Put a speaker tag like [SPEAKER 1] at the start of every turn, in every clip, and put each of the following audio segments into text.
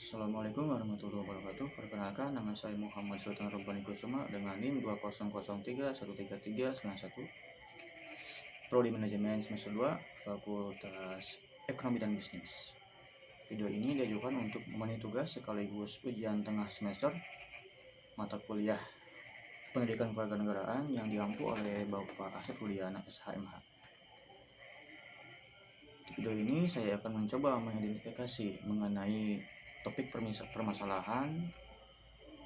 [SPEAKER 1] Assalamualaikum warahmatullahi wabarakatuh. Perkenalkan, nama saya Muhammad Sultan Rabbani Kusuma dengan NIM 2003 13391, Prodi Manajemen semester 2, Fakultas Ekonomi dan Bisnis. Video ini diajukan untuk memenuhi tugas sekaligus ujian tengah semester mata kuliah Pendidikan Kewarganegaraan yang diampu oleh Bapak Asep Rudiana SHMH. Di video ini saya akan mencoba mengidentifikasi mengenai topik permasalahan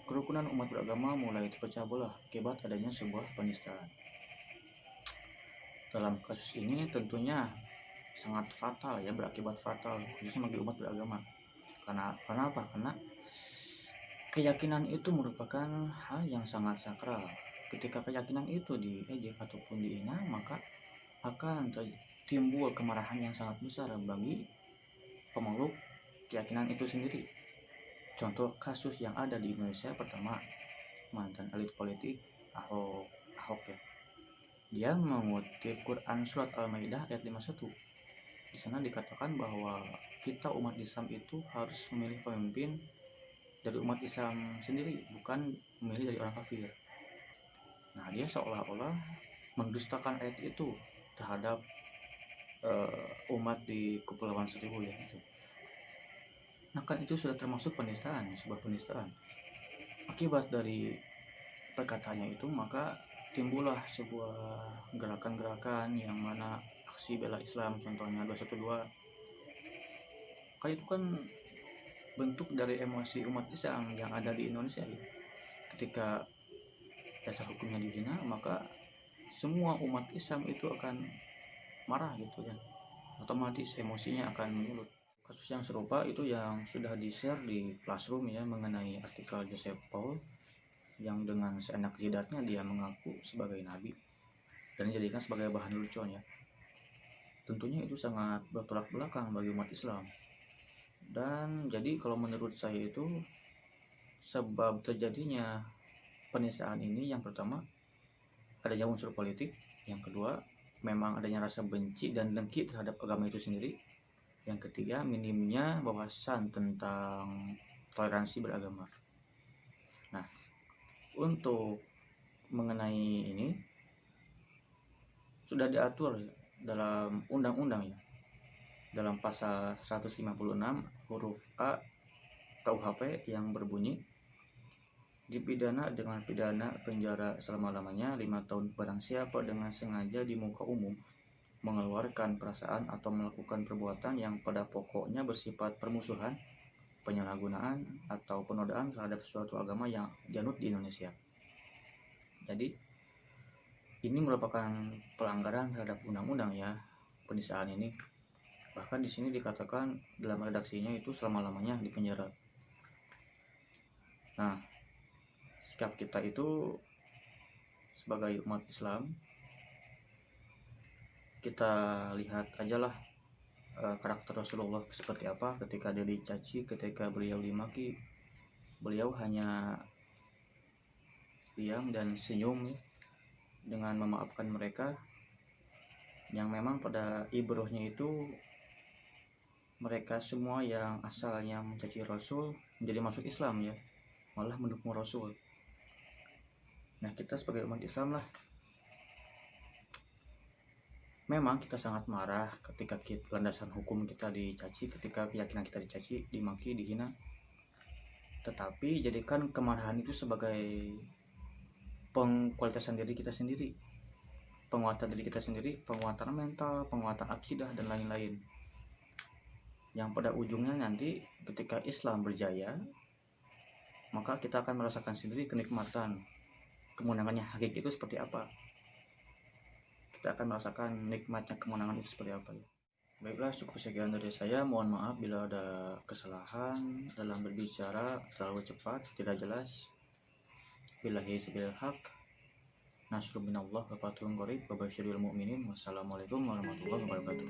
[SPEAKER 1] kerukunan umat beragama mulai terpecah belah akibat adanya sebuah penistaan. Dalam kasus ini tentunya sangat fatal ya, berakibat fatal khususnya bagi umat beragama. Karena apa? Karena keyakinan itu merupakan hal yang sangat sakral. Ketika keyakinan itu diejek ataupun dihina, maka akan timbul kemarahan yang sangat besar bagi pemeluk keyakinan itu sendiri. Contoh kasus yang ada di Indonesia, pertama, mantan elit politik Ahok ya. Dia mengutip Quran surat Al-Maidah ayat 51. Di sana dikatakan bahwa kita umat Islam itu harus memilih pemimpin dari umat Islam sendiri, bukan memilih dari orang kafir. Nah, dia seolah-olah mendustakan ayat itu terhadap umat di Kepulauan Seribu ya itu. Nah, kan itu sudah termasuk penistaan, sebuah penistaan. Akibat dari perkataannya itu, maka timbullah sebuah gerakan-gerakan yang mana aksi bela Islam, contohnya 212. Kali itu kan bentuk dari emosi umat Islam yang ada di Indonesia ya. Ketika dasar hukumnya dihina, maka semua umat Islam itu akan marah gitu ya, otomatis emosinya akan menyulut. Kasus yang serupa itu yang sudah di-share di Classroom ya, mengenai artikel Joseph Paul yang dengan seenak jidatnya dia mengaku sebagai nabi dan dijadikan sebagai bahan lucuan ya. Tentunya itu sangat bertolak belakang bagi umat Islam. Dan jadi kalau menurut saya itu sebab terjadinya penistaan ini, yang pertama adanya unsur politik, yang kedua memang adanya rasa benci dan dengki terhadap agama itu sendiri, yang ketiga minimnya wawasan tentang toleransi beragama. Nah, untuk mengenai ini sudah diatur dalam undang-undang ya, dalam pasal 156 huruf A KUHP yang berbunyi dipidana dengan pidana penjara selama-lamanya 5 tahun barang siapa dengan sengaja di muka umum mengeluarkan perasaan atau melakukan perbuatan yang pada pokoknya bersifat permusuhan, penyalahgunaan, atau penodaan terhadap suatu agama yang dianut di Indonesia. Jadi ini merupakan pelanggaran terhadap undang-undang ya, penistaan ini. Bahkan di sini dikatakan dalam redaksinya itu selama-lamanya di penjara. Nah, sikap kita itu sebagai umat Islam, kita lihat aja lah karakter Rasulullah seperti apa ketika dia dicaci, ketika beliau dimaki, beliau hanya diam dan senyum dengan memaafkan mereka yang memang pada ibrohnya itu mereka semua yang asalnya mencaci Rasul menjadi masuk Islam ya, malah mendukung Rasul. Nah, kita sebagai umat Islam lah, memang kita sangat marah ketika landasan hukum kita dicaci, ketika keyakinan kita dicaci, dimaki, dihina. Tetapi jadikan kemarahan itu sebagai pengkualitasan diri kita sendiri, penguatan diri kita sendiri, penguatan mental, penguatan akidah, dan lain-lain. Yang pada ujungnya nanti ketika Islam berjaya, maka kita akan merasakan sendiri kenikmatan kemenangannya hakiki itu seperti apa. Kita akan merasakan nikmatnya kemenangan itu seperti apa ya. Baiklah, cukup sekian dari saya. Mohon maaf bila ada kesalahan dalam berbicara, terlalu cepat, tidak jelas. Billahi sabil haq. Nasrun minallah wa fathun qarib wa basyiril mu'minin. Wassalamualaikum warahmatullahi wabarakatuh.